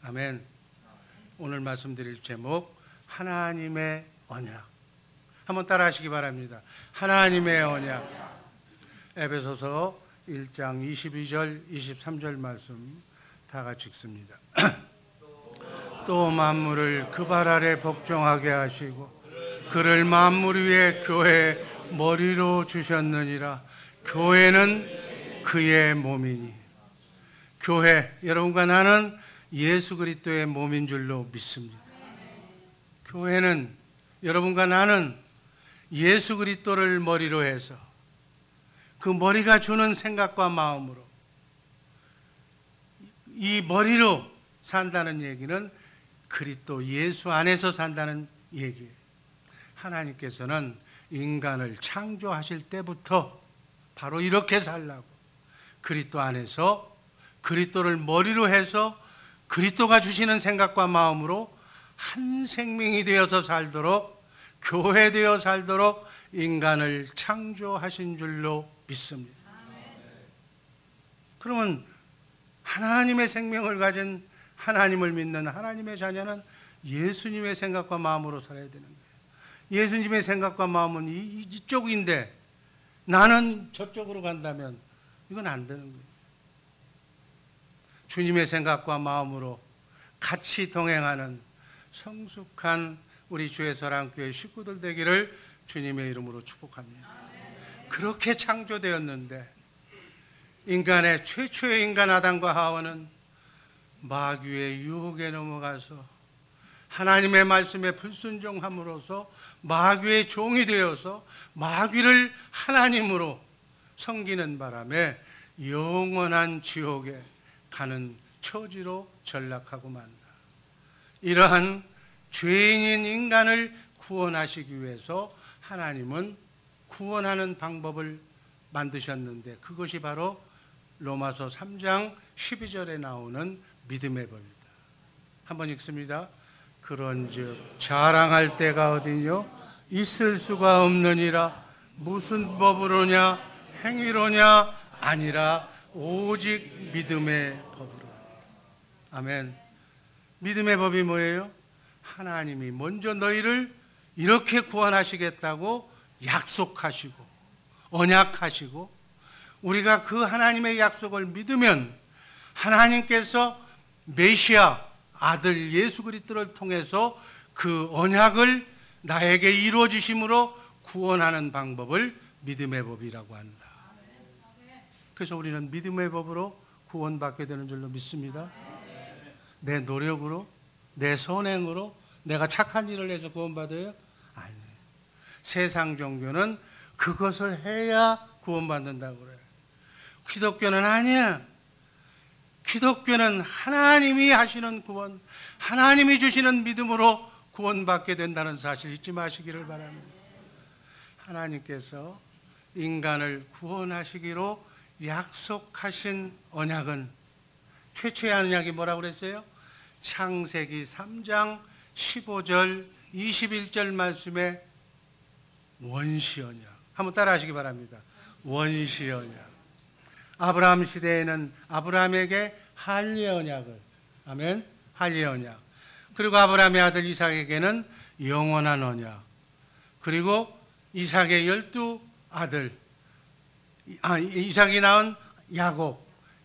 아멘. 오늘 말씀드릴 제목 하나님의 언약. 한번 따라 하시기 바랍니다. 하나님의 언약. 에베소서 1장 22절 23절 말씀 다 같이 읽습니다. 또 만물을 그 발 아래 복종하게 하시고 그를 만물 위에 교회의 머리로 주셨느니라. 교회는 그의 몸이니. 교회, 여러분과 나는 예수 그리스도의 몸인 줄로 믿습니다. 교회는 여러분과 나는 예수 그리스도를 머리로 해서 그 머리가 주는 생각과 마음으로 이 머리로 산다는 얘기는 그리스도 예수 안에서 산다는 얘기예요. 하나님께서는 인간을 창조하실 때부터 바로 이렇게 살라고 그리스도 안에서 그리스도를 머리로 해서 그리스도가 주시는 생각과 마음으로 한 생명이 되어서 살도록, 교회 되어 살도록 인간을 창조하신 줄로 믿습니다. 그러면 하나님의 생명을 가진 하나님을 믿는 하나님의 자녀는 예수님의 생각과 마음으로 살아야 되는 거예요. 예수님의 생각과 마음은 이쪽인데 나는 저쪽으로 간다면 이건 안 되는 거예요. 주님의 생각과 마음으로 같이 동행하는 성숙한 우리 주의 사랑교회 식구들 되기를 주님의 이름으로 축복합니다. 그렇게 창조되었는데 인간의 최초의 인간 아담과 하와는 마귀의 유혹에 넘어가서 하나님의 말씀에 불순종함으로써 마귀의 종이 되어서 마귀를 하나님으로 섬기는 바람에 영원한 지옥에 가는 처지로 전락하고 만다. 이러한 죄인인 인간을 구원하시기 위해서 하나님은 구원하는 방법을 만드셨는데 그것이 바로 로마서 3장 12절에 나오는 믿음의 법이다. 한번 읽습니다. 그런즉 자랑할 때가 어디뇨? 있을 수가 없느니라. 무슨 법으로냐? 행위로냐? 아니라 오직 믿음의 법으로. 아멘. 믿음의 법이 뭐예요? 하나님이 먼저 너희를 이렇게 구원하시겠다고 약속하시고 언약하시고 우리가 그 하나님의 약속을 믿으면 하나님께서 메시아 아들 예수 그리스도를 통해서 그 언약을 나에게 이루어 주심으로 구원하는 방법을 믿음의 법이라고 한다. 그래서 우리는 믿음의 법으로 구원받게 되는 줄로 믿습니다. 내 노력으로, 내 선행으로 내가 착한 일을 해서 구원받아요? 아니에요. 세상 종교는 그것을 해야 구원받는다고 그래요. 기독교는 아니야. 기독교는 하나님이 하시는 구원, 하나님이 주시는 믿음으로 구원받게 된다는 사실 잊지 마시기를 바랍니다. 하나님께서 인간을 구원하시기로 약속하신 언약은 최초의 언약이 뭐라고 그랬어요? 창세기 3장 15절 21절 말씀에 원시 언약. 한번 따라 하시기 바랍니다. 원시 언약. 아브라함 시대에는 아브라함에게 할례 언약을, 아멘, 할례 언약. 그리고 아브라함의 아들 이삭에게는 영원한 언약. 그리고 이삭의 12 아들, 이삭이 낳은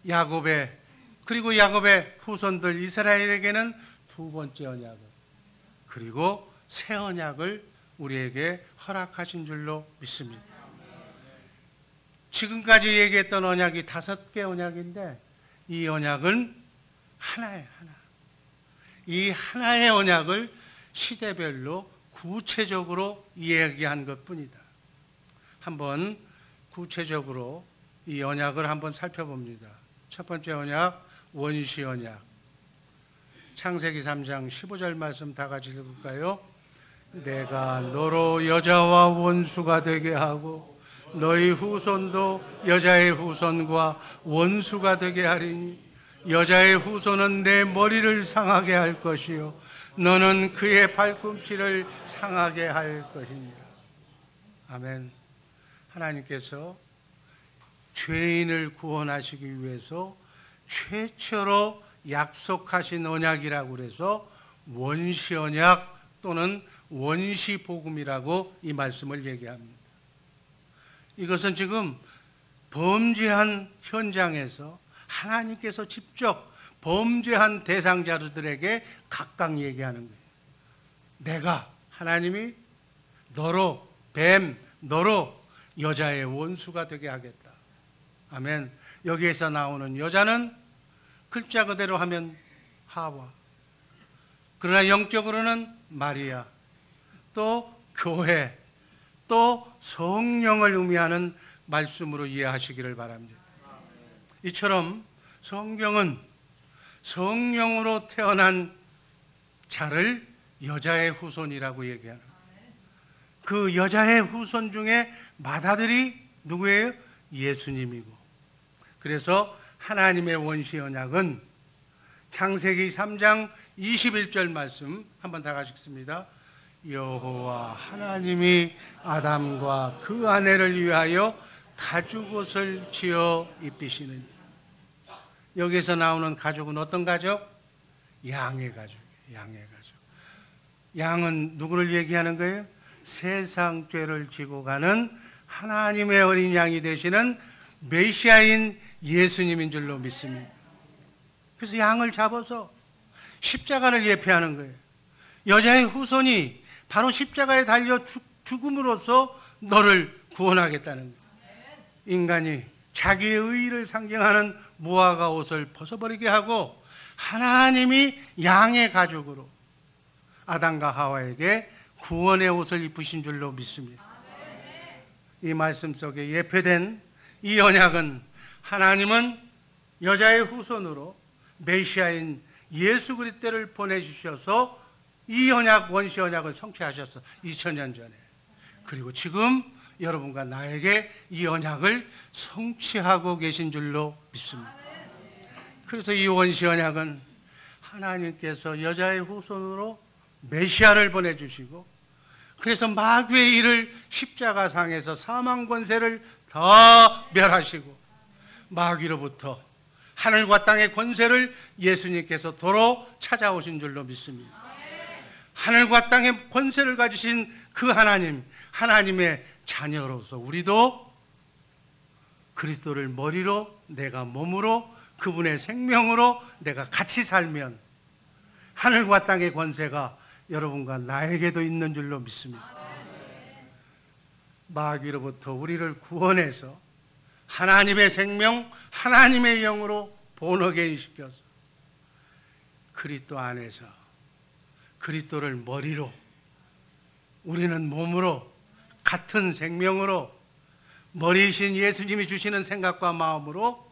야곱의, 그리고 야곱의 후손들 이스라엘에게는 두 번째 언약을, 그리고 새 언약을 우리에게 허락하신 줄로 믿습니다. 지금까지 얘기했던 언약이 5개 언약인데 이 언약은 하나예요, 하나. 이 하나의 언약을 시대별로 구체적으로 이야기한 것뿐이다. 한번 구체적으로 이 언약을 한번 살펴봅니다. 첫 번째 언약, 원시 언약. 창세기 3장 15절 말씀 다 같이 읽을까요? 내가 너로 여자와 원수가 되게 하고 너희 후손도 여자의 후손과 원수가 되게 하리니 여자의 후손은 내 머리를 상하게 할 것이요 너는 그의 발꿈치를 상하게 할 것이니라. 아멘. 하나님께서 죄인을 구원하시기 위해서 최초로 약속하신 언약이라고 그래서 원시언약 또는 원시복음이라고 이 말씀을 얘기합니다. 이것은 지금 범죄한 현장에서 하나님께서 직접 범죄한 대상자들에게 각각 얘기하는 거예요. 내가 하나님이 너로 너로 여자의 원수가 되게 하겠다. 아멘. 여기에서 나오는 여자는 글자 그대로 하면 하와, 그러나 영적으로는 마리아, 또 교회, 또 성령을 의미하는 말씀으로 이해하시기를 바랍니다. 이처럼 성경은 성령으로 태어난 자를 여자의 후손이라고 얘기하는, 그 여자의 후손 중에 맏아들이 누구예요? 예수님이고, 그래서 하나님의 원시 언약은 창세기 3장 21절 말씀 한번 다 같이 읽습니다. 여호와 하나님이 아담과 그 아내를 위하여 가죽옷을 지어 입히시느니. 여기서 나오는 가죽은 어떤 가죽? 양의 가죽. 양의 가죽. 양은 누구를 얘기하는 거예요? 세상 죄를 지고 가는 하나님의 어린 양이 되시는 메시아인 예수님인 줄로 믿습니다. 그래서 양을 잡아서 십자가를 예표하는 거예요. 여자의 후손이 바로 십자가에 달려 죽음으로써 너를 구원하겠다는 거예요. 인간이 자기의 의의를 상징하는 무화과 옷을 벗어버리게 하고 하나님이 양의 가죽으로 아담과 하와에게 구원의 옷을 입으신 줄로 믿습니다. 이 말씀 속에 예표된 이 언약은 하나님은 여자의 후손으로 메시아인 예수 그리스도를 보내주셔서 이 언약, 원시 언약을 성취하셨어. 2000년 전에. 그리고 지금 여러분과 나에게 이 언약을 성취하고 계신 줄로 믿습니다. 그래서 이 원시 언약은 하나님께서 여자의 후손으로 메시아를 보내주시고, 그래서 마귀의 일을 십자가상에서 사망 권세를 다 멸하시고 마귀로부터 하늘과 땅의 권세를 예수님께서 도로 찾아오신 줄로 믿습니다. 하늘과 땅의 권세를 가지신 그 하나님, 하나님의 자녀로서 우리도 그리스도를 머리로, 내가 몸으로, 그분의 생명으로 내가 같이 살면 하늘과 땅의 권세가 여러분과 나에게도 있는 줄로 믿습니다. 마귀로부터 우리를 구원해서 하나님의 생명, 하나님의 영으로 본어게인시켜서 그리스도 안에서 그리스도를 머리로, 우리는 몸으로, 같은 생명으로 머리이신 예수님이 주시는 생각과 마음으로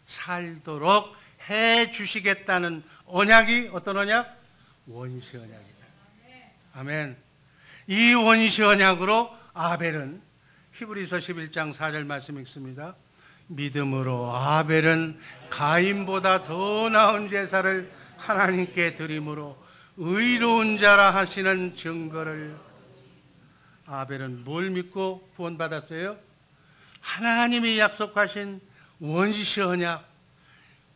살도록 해 주시겠다는 언약이 어떤 언약? 원시 언약이다. 아멘. 이 원시 언약으로 아벨은 히브리서 11장 4절 말씀 읽습니다. 믿음으로 아벨은 가인보다 더 나은 제사를 하나님께 드림으로 의로운 자라 하시는 증거를. 아벨은 뭘 믿고 구원받았어요? 하나님이 약속하신 원시 언약,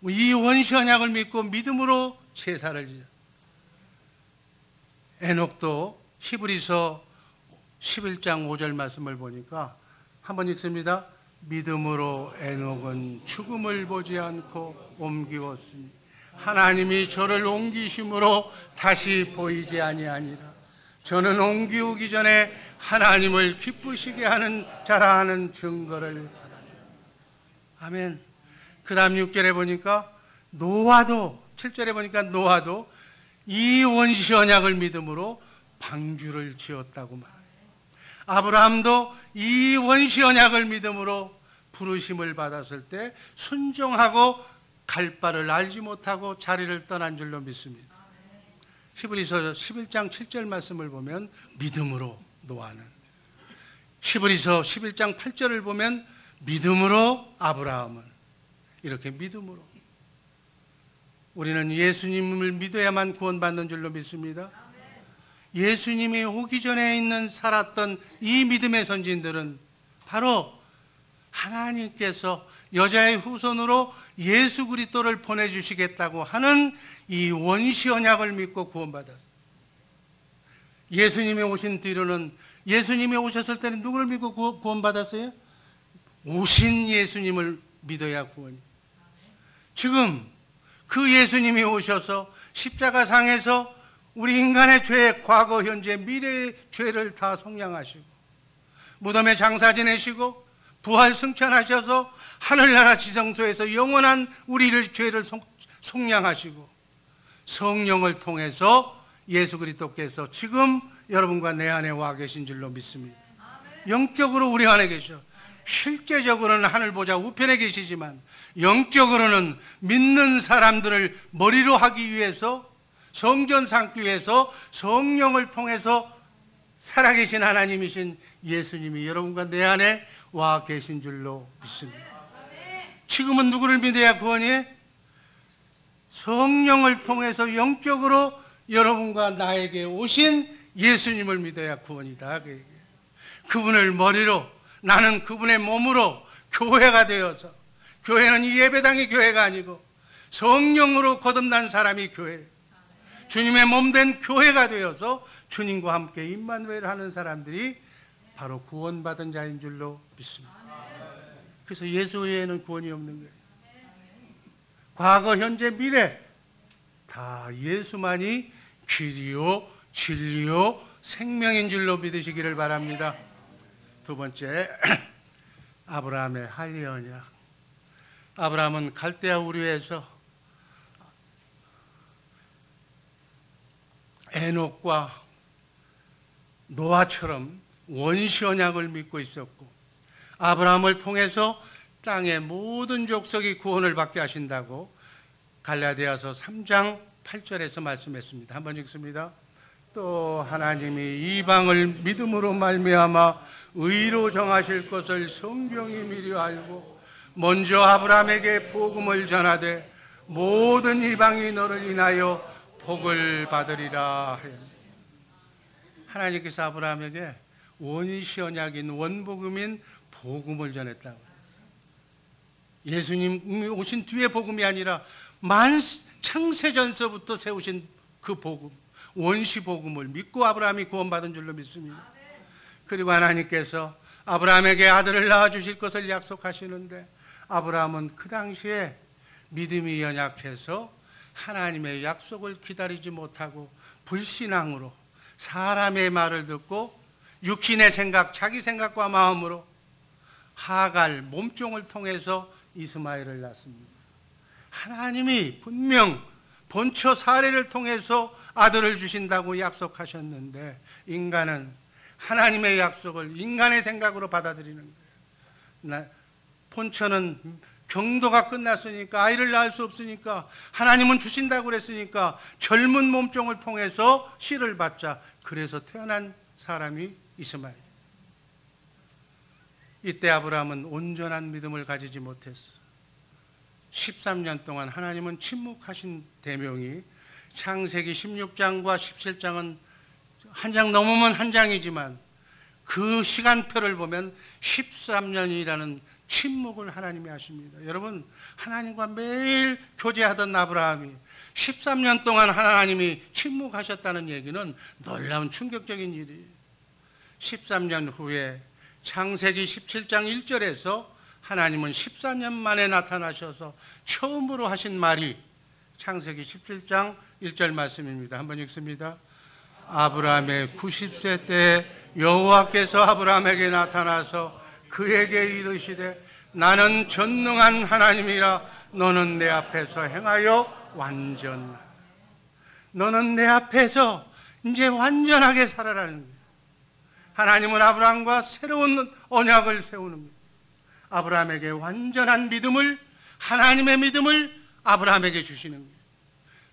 이 원시 언약을 믿고 믿음으로 제사를 지어. 에녹도 히브리서 11장 5절 말씀을 보니까 한번 읽습니다. 믿음으로 에녹은 죽음을 보지 않고 옮기었으니 하나님이 저를 옮기심으로 다시 보이지 아니하니라. 저는 옮기우기 전에 하나님을 기쁘시게 하는 자라 하는 증거를 받았다. 아멘. 그 다음 6절에 보니까 노아도, 7절에 보니까 노아도 이 원시 언약을 믿음으로 방주를 지었다고 말해요. 아브라함도 이 원시 언약을 믿음으로 부르심을 받았을 때 순종하고 갈 바를 알지 못하고 자리를 떠난 줄로 믿습니다. 히브리서 11장 7절 말씀을 보면 믿음으로 노아는, 히브리서 11장 8절을 보면 믿음으로 아브라함은, 이렇게 믿음으로 우리는 예수님을 믿어야만 구원받는 줄로 믿습니다. 예수님이 오기 전에 있는 살았던 이 믿음의 선진들은 바로 하나님께서 여자의 후손으로 예수 그리스도를 보내주시겠다고 하는 이 원시 언약을 믿고 구원받았어요. 예수님이 오신 뒤로는, 예수님이 오셨을 때는 누구를 믿고 구원받았어요? 오신 예수님을 믿어야 구원이. 지금 그 예수님이 오셔서 십자가상에서 우리 인간의 죄, 과거, 현재, 미래의 죄를 다 속량하시고 무덤에 장사 지내시고 부활 승천하셔서 하늘나라 지성소에서 영원한 우리를 죄를 속량하시고 성령을 통해서 예수 그리스도께서 지금 여러분과 내 안에 와 계신 줄로 믿습니다. 영적으로 우리 안에 계셔. 실제적으로는 하늘 보좌 우편에 계시지만 영적으로는 믿는 사람들을 머리로 하기 위해서, 성전 삼기 위해서 성령을 통해서 살아계신 하나님이신 예수님이 여러분과 내 안에 와 계신 줄로 믿습니다. 지금은 누구를 믿어야 구원이? 성령을 통해서 영적으로 여러분과 나에게 오신 예수님을 믿어야 구원이다. 그분을 머리로, 나는 그분의 몸으로 교회가 되어서, 교회는 이 예배당이 교회가 아니고 성령으로 거듭난 사람이 교회, 주님의 몸된 교회가 되어서 주님과 함께 임마누엘 하는 사람들이 바로 구원받은 자인 줄로 믿습니다. 그래서 예수 외에는 구원이 없는 거예요. 과거, 현재, 미래 다 예수만이 길이요, 진리요, 생명인 줄로 믿으시기를 바랍니다. 두 번째, 아브라함의 할례 언약. 아브라함은 갈대아 우르에서 에녹과 노아처럼 원시 언약을 믿고 있었고, 아브라함을 통해서 땅의 모든 족속이 구원을 받게 하신다고 갈라디아서 3장 8절에서 말씀했습니다. 한번 읽습니다. 또 하나님이 이방을 믿음으로 말미암아 의로 정하실 것을 성경이 미리 알고 먼저 아브라함에게 복음을 전하되 모든 이방이 너를 인하여 복을 받으리라. 하나님께서 아브라함에게 원시 언약인 원복음인 복음을 전했다고. 예수님이 오신 뒤에 복음이 아니라 창세전서부터 세우신 그 복음, 원시 복음을 믿고 아브라함이 구원받은 줄로 믿습니다. 그리고 하나님께서 아브라함에게 아들을 낳아주실 것을 약속하시는데 아브라함은 그 당시에 믿음이 연약해서 하나님의 약속을 기다리지 못하고 불신앙으로 사람의 말을 듣고 육신의 생각, 자기 생각과 마음으로 하갈, 몸종을 통해서 이스마엘을 낳습니다. 하나님이 분명 본처 사례를 통해서 아들을 주신다고 약속하셨는데 인간은 하나님의 약속을 인간의 생각으로 받아들이는 거예요. 본처는 경도가 끝났으니까 아이를 낳을 수 없으니까 하나님은 주신다고 그랬으니까 젊은 몸종을 통해서 씨를 받자. 그래서 태어난 사람이 이스마엘. 이때 아브라함은 온전한 믿음을 가지지 못했어. 13년 동안 하나님은 침묵하신 대명이 창세기 16장과 17장은 한 장 넘으면 한 장이지만 그 시간표를 보면 13년이라는 침묵을 하나님이 하십니다. 여러분, 하나님과 매일 교제하던 아브라함이 13년 동안 하나님이 침묵하셨다는 얘기는 놀라운 충격적인 일이에요. 13년 후에 창세기 17장 1절에서 하나님은 14년 만에 나타나셔서 처음으로 하신 말이 창세기 17장 1절 말씀입니다. 한번 읽습니다. 아브라함의 90세 때 여호와께서 아브라함에게 나타나서 그에게 이르시되 나는 전능한 하나님이라 너는 내 앞에서 행하여 완전하라. 너는 내 앞에서 이제 완전하게 살아라는 거예요. 하나님은 아브라함과 새로운 언약을 세우는 거예요. 아브라함에게 완전한 믿음을, 하나님의 믿음을 아브라함에게 주시는 거예요.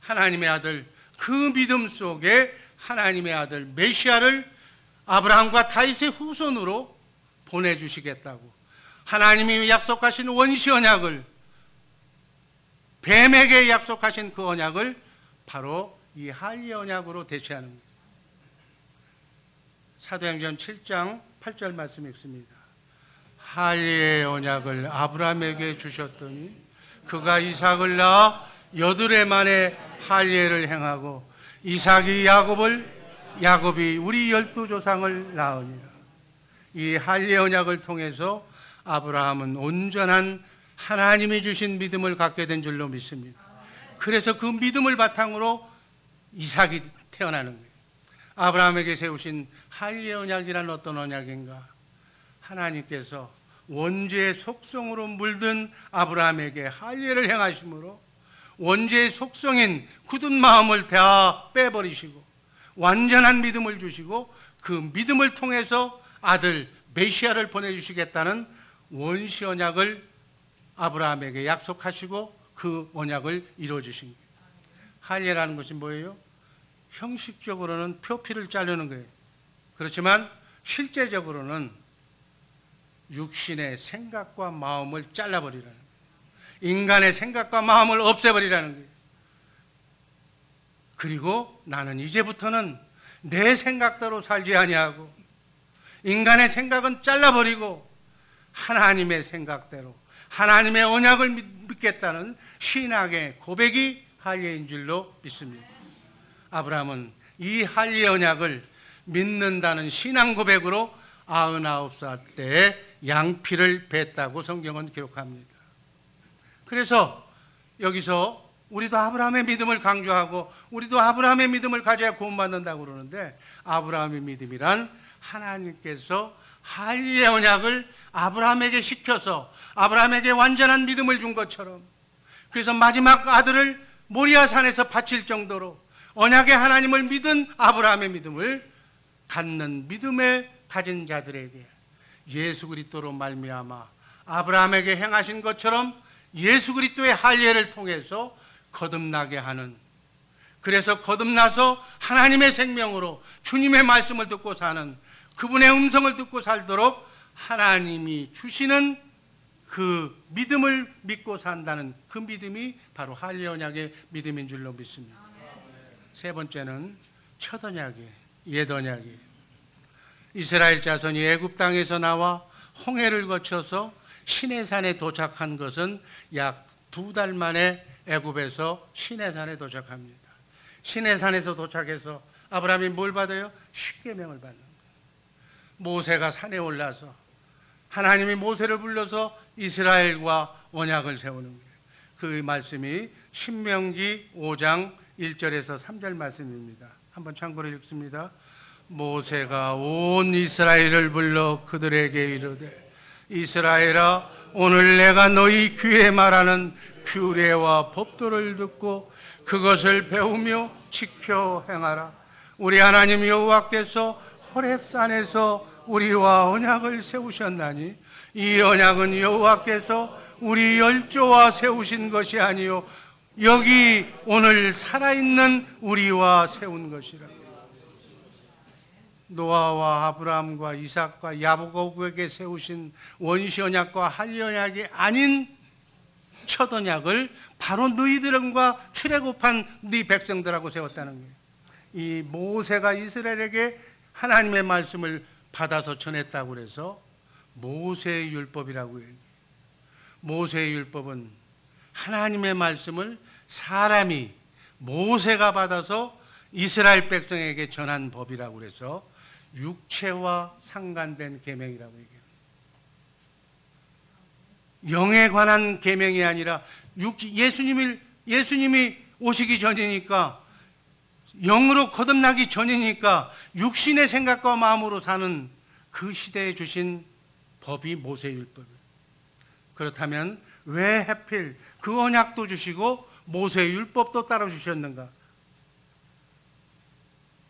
하나님의 아들, 그 믿음 속에 하나님의 아들 메시아를 아브라함과 다윗의 후손으로 보내주시겠다고 하나님이 약속하신 원시 언약을, 뱀에게 약속하신 그 언약을 바로 이 할례 언약으로 대체하는 거예요. 사도행전 7장 8절 말씀 읽습니다. 할례의 언약을 아브라함에게 주셨더니 그가 이삭을 낳아 8해 만에 할례를 행하고 이삭이 야곱이 우리 12조상을 낳으니라. 이 할례 언약을 통해서 아브라함은 온전한 하나님이 주신 믿음을 갖게 된 줄로 믿습니다. 그래서 그 믿음을 바탕으로 이삭이 태어나는 거예요. 아브라함에게 세우신 할례 언약이란 어떤 언약인가? 하나님께서 원죄의 속성으로 물든 아브라함에게 할례를 행하심으로 원죄의 속성인 굳은 마음을 다 빼버리시고 완전한 믿음을 주시고 그 믿음을 통해서 아들 메시아를 보내주시겠다는 원시 언약을 아브라함에게 약속하시고 그 언약을 이루어주신 거예요. 할례라는 것이 뭐예요? 형식적으로는 표피를 자르는 거예요. 그렇지만 실제적으로는 육신의 생각과 마음을 잘라버리라는 거예요. 인간의 생각과 마음을 없애버리라는 거예요. 그리고 나는 이제부터는 내 생각대로 살지 아니하고 인간의 생각은 잘라버리고 하나님의 생각대로 하나님의 언약을 믿겠다는 신앙의 고백이 할례인 줄로 믿습니다. 아브라함은 이 할례 언약을 믿는다는 신앙 고백으로 99살 때에 양피를 뱉다고 성경은 기록합니다. 그래서 여기서 우리도 아브라함의 믿음을 강조하고 우리도 아브라함의 믿음을 가져야 구원받는다고 그러는데, 아브라함의 믿음이란 하나님께서 할례 언약을 아브라함에게 시켜서 아브라함에게 완전한 믿음을 준 것처럼, 그래서 마지막 아들을 모리아 산에서 바칠 정도로 언약의 하나님을 믿은 아브라함의 믿음을 갖는 믿음을 가진 자들에게 예수 그리스도로 말미암아 아브라함에게 행하신 것처럼 예수 그리스도의 할례를 통해서 거듭나게 하는, 그래서 거듭나서 하나님의 생명으로 주님의 말씀을 듣고 사는, 그분의 음성을 듣고 살도록 하나님이 주시는 그 믿음을 믿고 산다는 그 믿음이 바로 할례 언약의 믿음인 줄로 믿습니다. 세 번째는 첫 언약이에요. 옛 언약이에요. 이스라엘 자손이 애굽 땅에서 나와 홍해를 거쳐서 시내산에 도착한 것은 약 2달 만에 애굽에서 시내산에 도착합니다. 시내산에서 도착해서 아브라함이 뭘 받아요? 십계명을 받는 거예요. 모세가 산에 올라서 하나님이 모세를 불러서 이스라엘과 언약을 세우는 거예요. 그 말씀이 신명기 5장 1절에서 3절 말씀입니다. 한번 참고로 읽습니다. 모세가 온 이스라엘을 불러 그들에게 이르되, 이스라엘아, 오늘 내가 너희 귀에 말하는 규례와 법도를 듣고 그것을 배우며 지켜 행하라. 우리 하나님 여호와께서 호렙산에서 우리와 언약을 세우셨나니 이 언약은 여호와께서 우리 열조와 세우신 것이 아니요 여기 오늘 살아있는 우리와 세운 것이라. 노아와 아브라함과 이삭과 야곱에게 세우신 원시 언약과 할례 언약이 아닌 첫 언약을 바로 너희들과 출애굽한 네 백성들하고 세웠다는 거예요. 이 모세가 이스라엘에게 하나님의 말씀을 받아서 전했다고 그래서 모세의 율법이라고 해요. 모세의 율법은 하나님의 말씀을 사람이 모세가 받아서 이스라엘 백성에게 전한 법이라고 그래서 육체와 상관된 계명이라고 얘기해요. 영에 관한 계명이 아니라 예수님이 오시기 전이니까, 영으로 거듭나기 전이니까 육신의 생각과 마음으로 사는 그 시대에 주신 법이 모세의 율법이에요. 그렇다면 왜 하필 그 언약도 주시고 모세의 율법도 따로 주셨는가?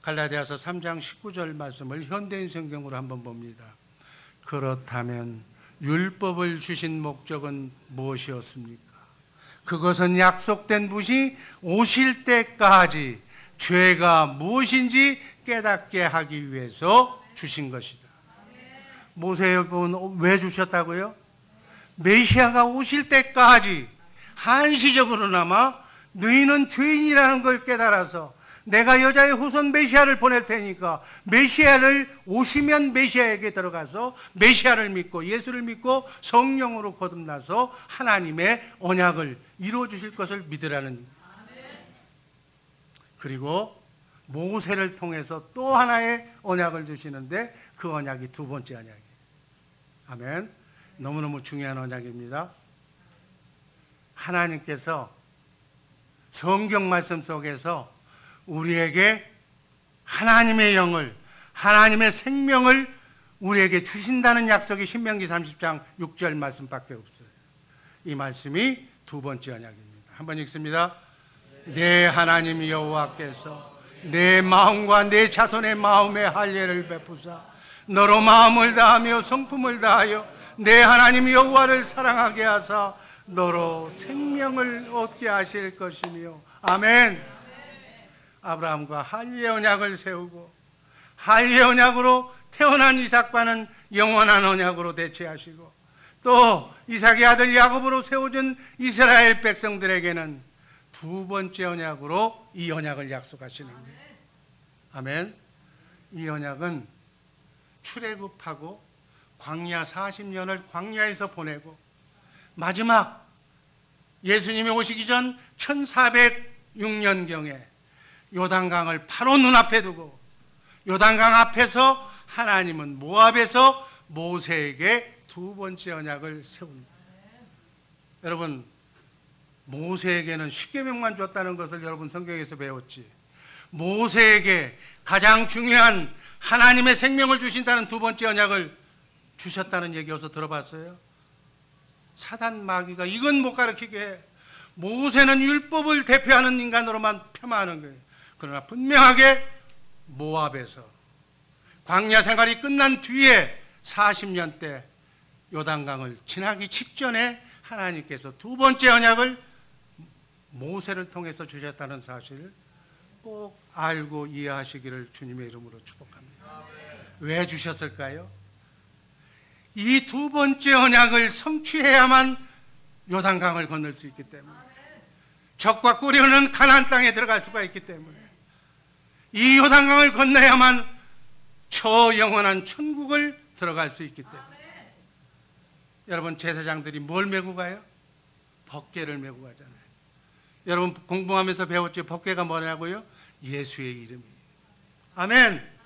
갈라디아서 3장 19절 말씀을 현대인 성경으로 한번 봅니다. 그렇다면 율법을 주신 목적은 무엇이었습니까? 그것은 약속된 분이 오실 때까지 죄가 무엇인지 깨닫게 하기 위해서 주신 것이다. 모세의 율법은 왜 주셨다고요? 메시아가 오실 때까지 한시적으로나마 너희는 죄인이라는 걸 깨달아서 내가 여자의 후손 메시아를 보낼 테니까 메시아를 오시면 메시아에게 들어가서 메시아를 믿고 예수를 믿고 성령으로 거듭나서 하나님의 언약을 이루어 주실 것을 믿으라는. 그리고 모세를 통해서 또 하나의 언약을 주시는데 그 언약이 두 번째 언약이에요. 아멘. 너무너무 중요한 언약입니다. 하나님께서 성경 말씀 속에서 우리에게 하나님의 영을, 하나님의 생명을 우리에게 주신다는 약속이 신명기 30장 6절 말씀밖에 없어요. 이 말씀이 두 번째 언약입니다. 한번 읽습니다. 내 하나님 여호와께서 내 마음과 내 자손의 마음에 할례를 베푸사 너로 마음을 다하며 성품을 다하여 내 하나님 여호와를 사랑하게 하사 너로 생명을 얻게 하실 것이며. 아멘. 아브라함과 할례 언약을 세우고 할례 언약으로 태어난 이삭과는 영원한 언약으로 대체하시고 또 이삭의 아들 야곱으로 세워진 이스라엘 백성들에게는 두 번째 언약으로 이 언약을 약속하시는 거예요. 아멘. 이 언약은 출애굽하고 광야 40년을 광야에서 보내고 마지막 예수님이 오시기 전 1406년경에 요단강을 바로 눈앞에 두고 요단강 앞에서 하나님은 모압에서 모세에게 두 번째 언약을 세웁니다. 여러분, 모세에게는 10계명만 줬다는 것을 여러분 성경에서 배웠지, 모세에게 가장 중요한 하나님의 생명을 주신다는 두 번째 언약을 주셨다는 얘기 어디서 들어봤어요? 사단 마귀가 이건 못 가르치게 해. 모세는 율법을 대표하는 인간으로만 폄하하는 거예요. 그러나 분명하게 모압에서 광야 생활이 끝난 뒤에 40년 때 요단강을 지나기 직전에 하나님께서 두 번째 언약을 모세를 통해서 주셨다는 사실을 꼭 알고 이해하시기를 주님의 이름으로 축복합니다. 왜 주셨을까요? 이 두 번째 언약을 성취해야만 요단강을 건널 수 있기 때문에, 적과 꿀이 가나안 땅에 들어갈 수가 있기 때문에, 이 요단강을 건너야만 영원한 천국을 들어갈 수 있기 때문에. 여러분, 제사장들이 뭘 메고 가요? 법궤를 메고 가잖아요. 여러분 공부하면서 배웠죠? 법궤가 뭐냐고요? 예수의 이름이에요. 아멘.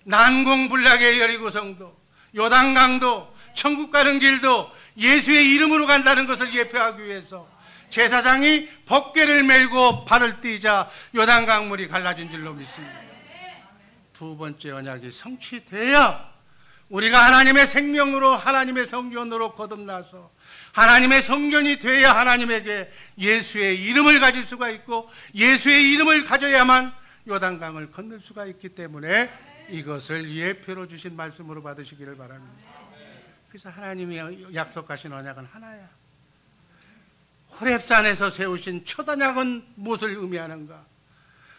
난공불락의 여리고성도 요단강도 천국 가는 길도 예수의 이름으로 간다는 것을 예표하기 위해서 제사장이 법궤를 메고 발을 띄자 요단강 물이 갈라진 줄로 믿습니다. 두 번째 언약이 성취돼야 우리가 하나님의 생명으로 하나님의 성전으로 거듭나서 하나님의 성전이 돼야 하나님에게 예수의 이름을 가질 수가 있고 예수의 이름을 가져야만 요단강을 건널 수가 있기 때문에 이것을 예표로 주신 말씀으로 받으시기를 바랍니다. 그래서 하나님이 약속하신 언약은 하나야. 호렙산에서 세우신 첫 언약은 무엇을 의미하는가?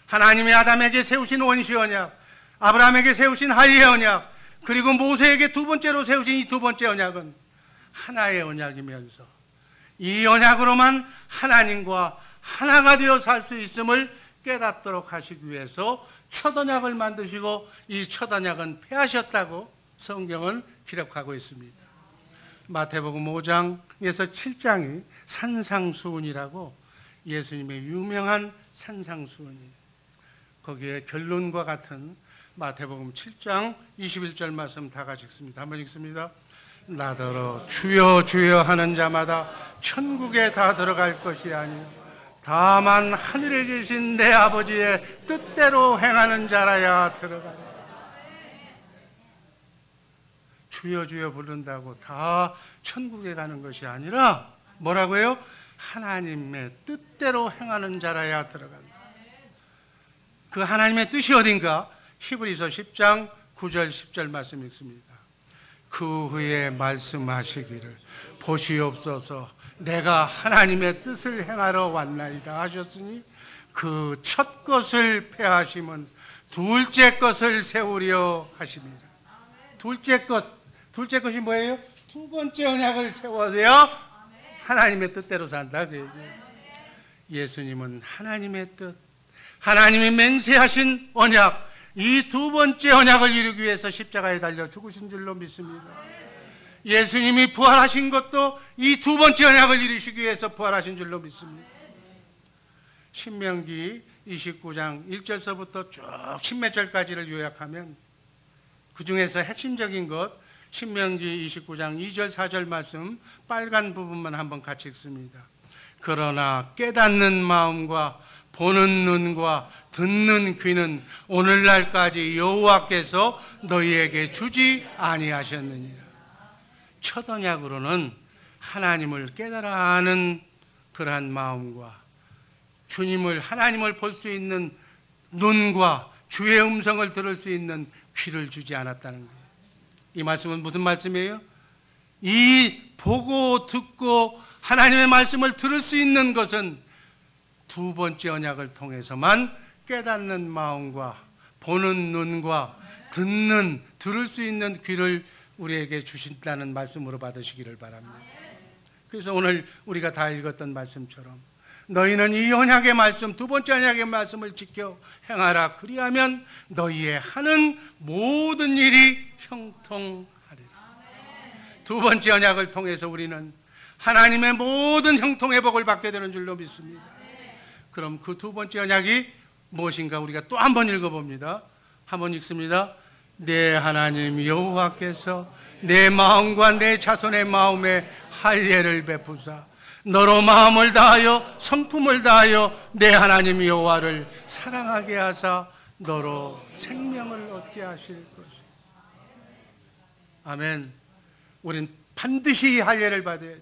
하나님이 아담에게 세우신 원시 언약, 아브라함에게 세우신 할례 언약, 그리고 모세에게 두 번째로 세우신 이 두 번째 언약은 하나의 언약이면서 이 언약으로만 하나님과 하나가 되어 살 수 있음을 깨닫도록 하시기 위해서 첫 언약을 만드시고 이 첫 언약은 폐하셨다고 성경은 기록하고 있습니다. 마태복음 5장에서 7장이 산상수훈이라고 예수님의 유명한 산상수훈이에요. 거기에 결론과 같은 마태복음 7장 21절 말씀 다 같이 읽습니다. 한번 읽습니다. 나더러 주여 주여 하는 자마다 천국에 다 들어갈 것이 아니요 다만 하늘에 계신 내 아버지의 뜻대로 행하는 자라야 들어가라. 주여 주여 부른다고 다 천국에 가는 것이 아니라 뭐라고요? 하나님의 뜻대로 행하는 자라야 들어간다. 그 하나님의 뜻이 어딘가? 히브리서 10장 9절 10절 말씀 읽습니다. 그 후에 말씀하시기를 보시옵소서 내가 하나님의 뜻을 행하러 왔나이다 하셨으니 그 첫 것을 폐하심은 둘째 것을 세우려 하십니다. 둘째 것이 뭐예요? 두 번째 언약을 세워서요 하나님의 뜻대로 산다 그 얘기예요. 예수님은 하나님의 뜻, 하나님이 맹세하신 언약, 이 두 번째 언약을 이루기 위해서 십자가에 달려 죽으신 줄로 믿습니다. 예수님이 부활하신 것도 이 두 번째 언약을 이루시기 위해서 부활하신 줄로 믿습니다. 신명기 29장 1절서부터 쭉 십몇 절까지를 요약하면 그 중에서 핵심적인 것, 신명기 29장 2절 4절 말씀 빨간 부분만 한번 같이 읽습니다. 그러나 깨닫는 마음과 보는 눈과 듣는 귀는 오늘날까지 여호와께서 너희에게 주지 아니하셨느니라. 첫 언약으로는 하나님을 깨달아 아는 그러한 마음과 주님을, 하나님을 볼 수 있는 눈과 주의 음성을 들을 수 있는 귀를 주지 않았다는 거예요. 이 말씀은 무슨 말씀이에요? 이 보고 듣고 하나님의 말씀을 들을 수 있는 것은 두 번째 언약을 통해서만 깨닫는 마음과 보는 눈과 들을 수 있는 귀를 우리에게 주신다는 말씀으로 받으시기를 바랍니다. 그래서 오늘 우리가 다 읽었던 말씀처럼 너희는 이 언약의 말씀, 두 번째 언약의 말씀을 지켜 행하라. 그리하면 너희의 하는 모든 일이 형통하리라. 두 번째 언약을 통해서 우리는 하나님의 모든 형통의 복을 받게 되는 줄로 믿습니다. 그럼 그 두 번째 언약이 무엇인가 우리가 또 한 번 읽어봅니다. 한번 읽습니다. 내 하나님 여호와께서 내 마음과 내 자손의 마음에 할례를 베푸사 너로 마음을 다하여 성품을 다하여 내 하나님 여호와를 사랑하게 하사 너로 생명을 얻게 하실 것이다. 아멘. 우린 반드시 이 할례를 받아야 돼.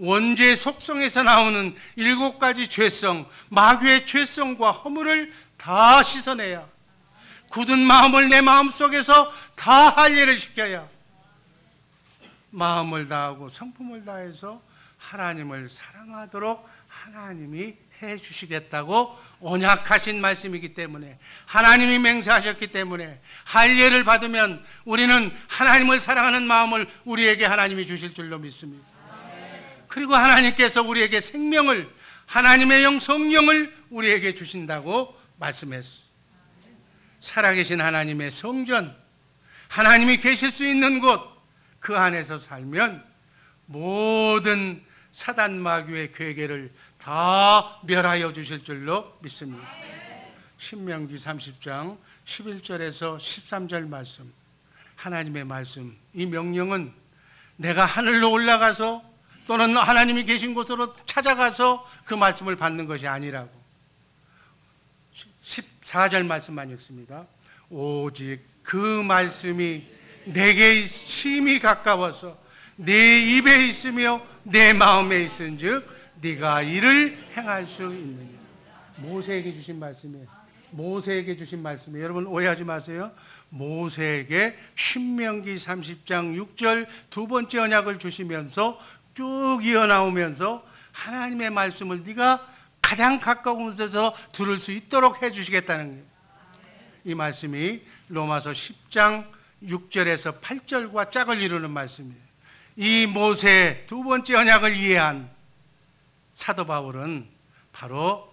원죄의 속성에서 나오는 7가지 죄성, 마귀의 죄성과 허물을 다 씻어내야, 굳은 마음을 내 마음속에서 다 할례를 시켜야 마음을 다하고 성품을 다해서 하나님을 사랑하도록 하나님이 해주시겠다고 언약하신 말씀이기 때문에, 하나님이 맹세하셨기 때문에 할례를 받으면 우리는 하나님을 사랑하는 마음을 우리에게 하나님이 주실 줄로 믿습니다. 그리고 하나님께서 우리에게 생명을, 하나님의 영 성령을 우리에게 주신다고 말씀했어요. 살아계신 하나님의 성전, 하나님이 계실 수 있는 곳, 그 안에서 살면 모든 사단 마귀의 괴계를 다 멸하여 주실 줄로 믿습니다. 신명기 30장 11절에서 13절 말씀, 하나님의 말씀, 이 명령은 내가 하늘로 올라가서 또는 하나님이 계신 곳으로 찾아가서 그 말씀을 받는 것이 아니라고. 14절 말씀만 읽습니다. 오직 그 말씀이 내게 심히 가까워서 내 입에 있으며 내 마음에 있은즉 네가 이를 행할 수 있느니라. 모세에게 주신 말씀이에요. 모세에게 주신 말씀이에요. 여러분 오해하지 마세요. 모세에게 신명기 30장 6절 두 번째 언약을 주시면서 쭉 이어나오면서 하나님의 말씀을 네가 가장 가까운 곳에서 들을 수 있도록 해주시겠다는 거예요. 이 말씀이 로마서 10장 6절에서 8절과 짝을 이루는 말씀이에요. 이 모세의 두 번째 언약을 이해한 사도 바울은 바로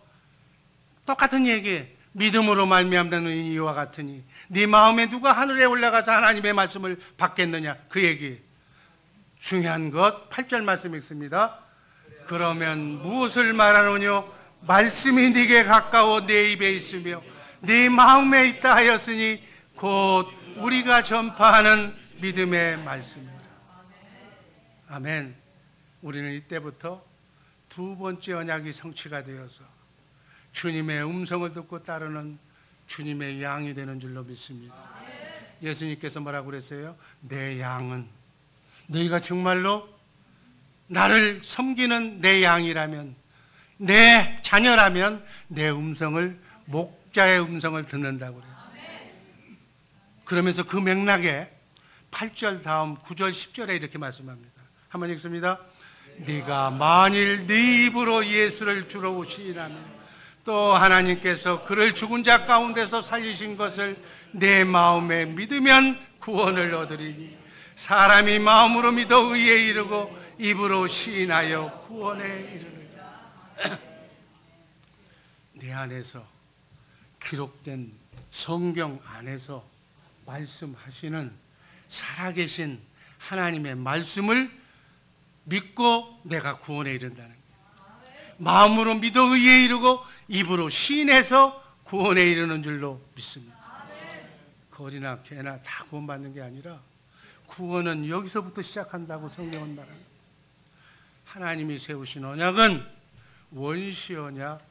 똑같은 얘기예요. 믿음으로 말미암는 이와 같으니 네 마음에 누가 하늘에 올라가서 하나님의 말씀을 받겠느냐, 그 얘기. 중요한 것 8절 말씀 읽습니다. 그러면 무엇을 말하노뇨? 말씀이 네게 가까워 내 입에 있으며 네 마음에 있다 하였으니 곧 우리가 전파하는 믿음의 말씀입니다. 아멘. 우리는 이때부터 두 번째 언약이 성취가 되어서 주님의 음성을 듣고 따르는 주님의 양이 되는 줄로 믿습니다. 예수님께서 뭐라고 그랬어요? 내 양은, 너희가 정말로 나를 섬기는 내 양이라면, 내 자녀라면 내 음성을, 목자의 음성을 듣는다고 그랬어요. 그러면서 그 맥락에 8절 다음 9절 10절에 이렇게 말씀합니다. 한번 읽습니다. 네가 만일 네 입으로 예수를 주로 시인하면 또 하나님께서 그를 죽은 자 가운데서 살리신 것을 내 마음에 믿으면 구원을 얻으리니 사람이 마음으로 믿어 의에 이르고 입으로 시인하여 구원에 이르느니라. 내 안에서 기록된 성경 안에서 말씀하시는 살아계신 하나님의 말씀을 믿고 내가 구원에 이른다는 거예요. 마음으로 믿어 의에 이르고 입으로 시인해서 구원에 이르는 줄로 믿습니다. 거리나 개나 다 구원받는 게 아니라 구원은 여기서부터 시작한다고 성경은 말합니다. 하나님이 세우신 언약은 원시 언약,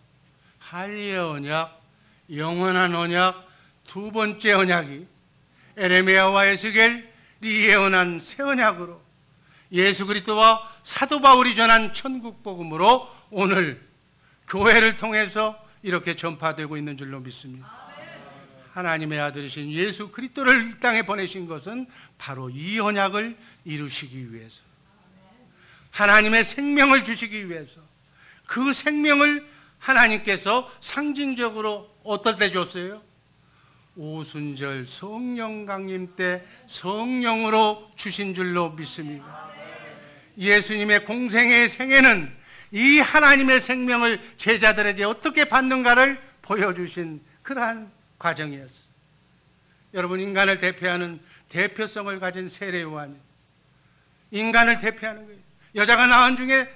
할례 언약, 영원한 언약, 두 번째 언약이 에레미야와 에스겔이 예언한 새 언약으로 예수 그리스도와 사도 바울이 전한 천국 복음으로 오늘 교회를 통해서 이렇게 전파되고 있는 줄로 믿습니다. 하나님의 아들이신 예수 그리스도를 이 땅에 보내신 것은 바로 이 언약을 이루시기 위해서, 하나님의 생명을 주시기 위해서, 그 생명을 하나님께서 상징적으로 어떨 때 줬어요? 오순절 성령 강림 때 성령으로 주신 줄로 믿습니다. 예수님의 공생의 생애는 이 하나님의 생명을 제자들에게 어떻게 받는가를 보여주신 그러한 과정이었어요. 여러분, 인간을 대표하는 대표성을 가진 세례요한이 인간을 대표하는 거예요. 여자가 낳은 중에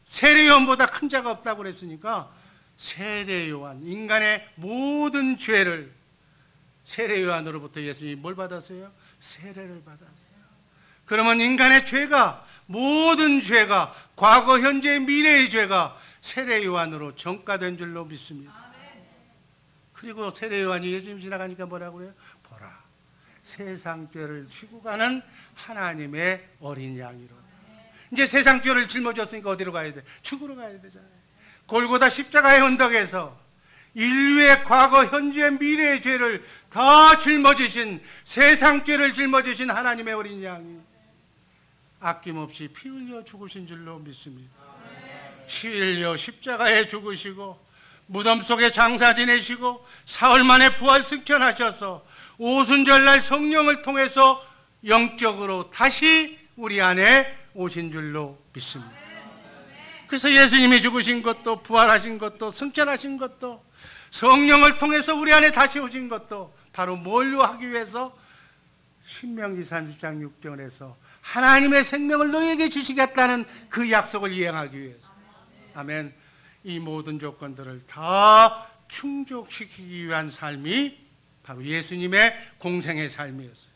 세례요한보다 큰 자가 없다고 그랬으니까 세례요한, 인간의 모든 죄를 세례요한으로부터 예수님이 뭘 받았어요? 세례를 받았어요. 그러면 인간의 죄가, 모든 죄가, 과거, 현재, 미래의 죄가 세례요한으로 전가된 줄로 믿습니다. 그리고 세례요한이 예수님 지나가니까 뭐라고 해요? 보라, 세상 죄를 지고 가는 하나님의 어린 양이로. 이제 세상 죄를 짊어졌으니까 어디로 가야 돼? 죽으러 가야 되잖아요. 골고다 십자가의 언덕에서 인류의 과거, 현재, 미래의 죄를 다 짊어지신, 세상 죄를 짊어지신 하나님의 어린 양이 아낌없이 피 흘려 죽으신 줄로 믿습니다. 피 흘려 십자가에 죽으시고 무덤 속에 장사 지내시고 사흘 만에 부활 승천하셔서 오순절날 성령을 통해서 영적으로 다시 우리 안에 오신 줄로 믿습니다. 그래서 예수님이 죽으신 것도, 부활하신 것도, 승천하신 것도, 성령을 통해서 우리 안에 다시 오신 것도 바로 뭘로 하기 위해서? 신명기 30장 6절에서 하나님의 생명을 너희에게 주시겠다는 그 약속을 이행하기 위해서. 아멘. 이 모든 조건들을 다 충족시키기 위한 삶이 바로 예수님의 공생의 삶이었어요.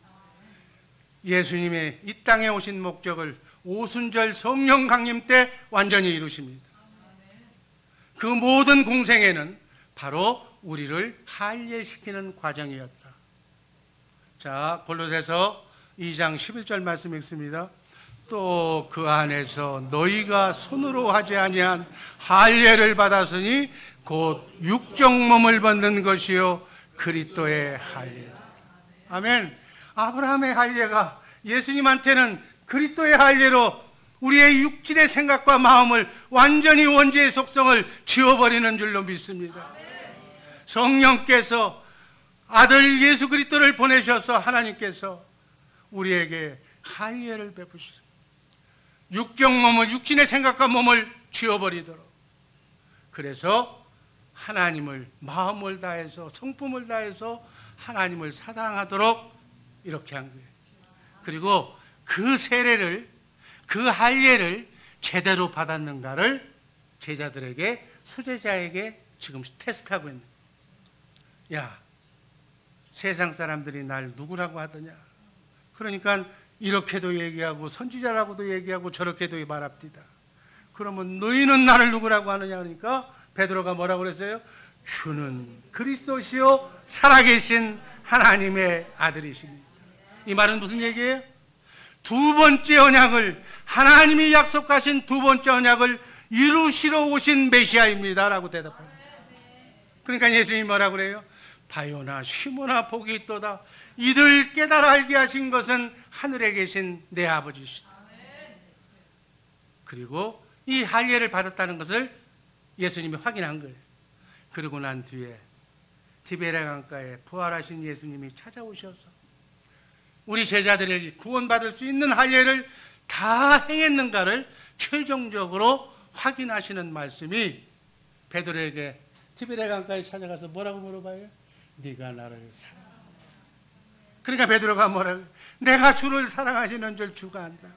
예수님의 이 땅에 오신 목적을 오순절 성령 강림 때 완전히 이루십니다. 그 모든 공생에는 바로 우리를 할례시키는 과정이었다. 자, 골로새서 2장 11절 말씀 읽습니다. 또 그 안에서 너희가 손으로 하지 아니한 할례를 받았으니 곧 육적 몸을 받는 것이요 그리스도의 할례다. 아멘. 아브라함의 할례가 예수님한테는 그리스도의 할례로 우리의 육신의 생각과 마음을 완전히 원죄의 속성을 지워버리는 줄로 믿습니다. 성령께서 아들 예수 그리스도를 보내셔서 하나님께서 우리에게 할례를 베푸시고 육적 몸을, 육신의 생각과 몸을 지워버리도록, 그래서 하나님을 마음을 다해서, 성품을 다해서 하나님을 사랑하도록 이렇게 한 거예요. 그리고 그 세례를, 그 할례를 제대로 받았는가를 제자들에게, 수제자에게 지금 테스트하고 있는 거예요. 야, 세상 사람들이 날 누구라고 하더냐? 그러니까 이렇게도 얘기하고 선지자라고도 얘기하고 저렇게도 말합디다. 그러면 너희는 나를 누구라고 하느냐? 그러니까 베드로가 뭐라고 그랬어요? 주는 그리스도시요 살아계신 하나님의 아들이십니다. 이 말은 무슨 얘기예요? 두 번째 언약을, 하나님이 약속하신 두 번째 언약을 이루시러 오신 메시아입니다 라고 대답합니다. 그러니까 예수님이 뭐라고 그래요? 바요나 시모나 복이 있도다. 이들 깨달아 알게 하신 것은 하늘에 계신 내 아버지시다. 그리고 이 할례를 받았다는 것을 예수님이 확인한 거예요. 그러고 난 뒤에 디베랴 강가에 부활하신 예수님이 찾아오셔서 우리 제자들에게 구원받을 수 있는 할례를 다 행했는가를 최종적으로 확인하시는 말씀이 베드로에게 티베레 강가에 찾아가서 뭐라고 물어봐요? 네가 나를 사랑하느냐. 그러니까 베드로가 뭐라고? 내가 주를 사랑하시는 줄 주가 안다.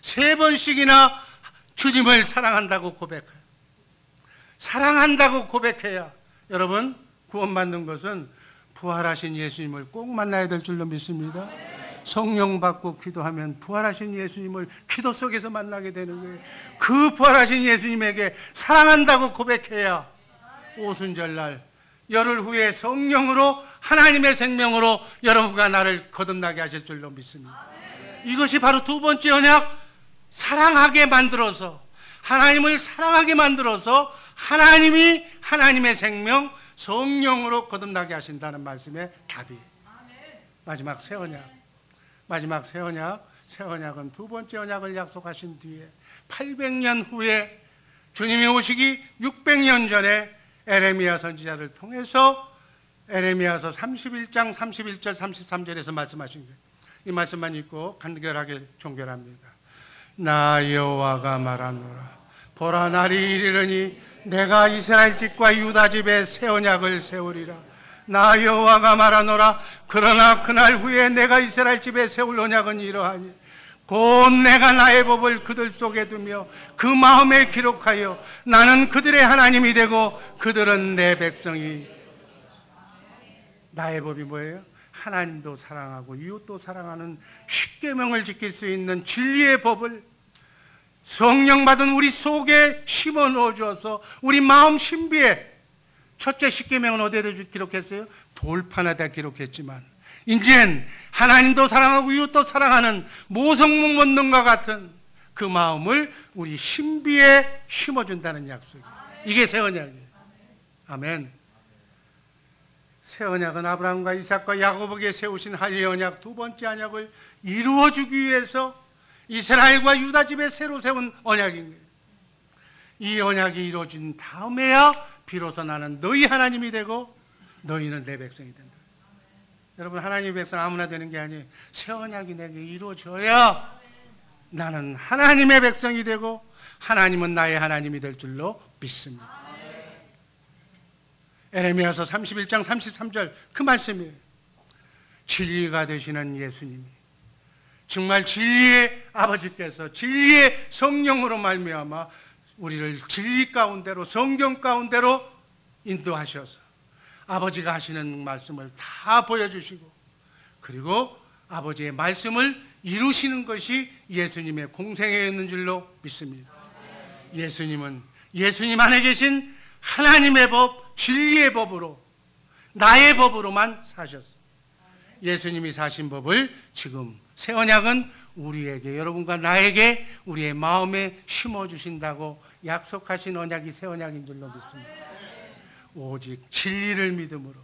3번씩이나 주님을 사랑한다고 고백해요. 사랑한다고 고백해야 여러분 구원받는 것은 부활하신 예수님을 꼭 만나야 될 줄로 믿습니다. 성령 받고 기도하면 부활하신 예수님을 기도 속에서 만나게 되는 거예요. 그 부활하신 예수님에게 사랑한다고 고백해야 오순절날 열흘 후에 성령으로 하나님의 생명으로 여러분과 나를 거듭나게 하실 줄로 믿습니다. 이것이 바로 두 번째 언약, 사랑하게 만들어서 하나님을 사랑하게 만들어서 하나님이 하나님의 생명 성령으로 거듭나게 하신다는 말씀의 답이에요. 마지막 새 언약. 마지막 새 언약은 두 번째 언약을 약속하신 뒤에 800년 후에 주님이 오시기 600년 전에 에레미야 선지자를 통해서 에레미야서 31장 31절 33절에서 말씀하신 거예요. 이 말씀만 읽고 간결하게 종결합니다. 나 여호와가 말하노라. 보라, 날이 이르르니 내가 이스라엘 집과 유다 집에 새 언약을 세우리라. 나 여호와가 말하노라. 그러나 그날 후에 내가 이스라엘 집에 세울 언약은 이러하니 곧 내가 나의 법을 그들 속에 두며 그 마음에 기록하여 나는 그들의 하나님이 되고 그들은 내 백성이. 나의 법이 뭐예요? 하나님도 사랑하고 이웃도 사랑하는 십계명을 지킬 수 있는 진리의 법을 성령 받은 우리 속에 심어 넣어 주어서 우리 마음 신비에, 첫째 십계명은 어디에다 기록했어요? 돌판에다 기록했지만 이젠 하나님도 사랑하고 이웃도 사랑하는 모성목 본능과 같은 그 마음을 우리 신비에 심어준다는 약속이에요. 이게 새 언약이에요. 아멘. 새 언약은 아브라함과 이삭과 야곱에게 세우신 할례 언약, 두 번째 언약을 이루어주기 위해서 이스라엘과 유다 집에 새로 세운 언약인 거예요. 이 언약이 이루어진 다음에야 비로소 나는 너희 하나님이 되고 너희는 내 백성이 된다. 여러분, 하나님의 백성 아무나 되는 게 아니에요. 새 언약이 내게 이루어져야 나는 하나님의 백성이 되고 하나님은 나의 하나님이 될 줄로 믿습니다. 에레미야서 31장 33절 그 말씀이에요. 진리가 되시는 예수님이, 정말 진리의 아버지께서 진리의 성령으로 말미암아 우리를 진리 가운데로, 성경 가운데로 인도하셔서 아버지가 하시는 말씀을 다 보여주시고, 그리고 아버지의 말씀을 이루시는 것이 예수님의 공생에 있는 줄로 믿습니다. 예수님은 예수님 안에 계신 하나님의 법, 진리의 법으로, 나의 법으로만 사셨어요. 예수님이 사신 법을 지금 새 언약은 우리에게, 여러분과 나에게 우리의 마음에 심어주신다고 약속하신 언약이 새 언약인 줄로 믿습니다. 오직 진리를 믿음으로,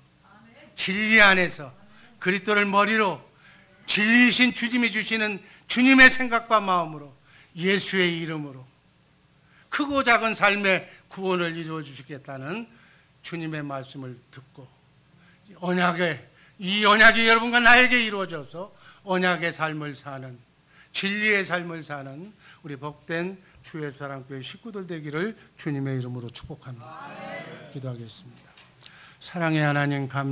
진리 안에서 그리스도를 머리로 진리이신 주님이 주시는 주님의 생각과 마음으로 예수의 이름으로 크고 작은 삶의 구원을 이루어 주시겠다는 주님의 말씀을 듣고 이 언약이 여러분과 나에게 이루어져서 언약의 삶을 사는, 진리의 삶을 사는 우리 복된 주의 사랑교회 식구들 되기를 주님의 이름으로 축복합니다. 기도하겠습니다. 사랑의 하나님, 감사합니다.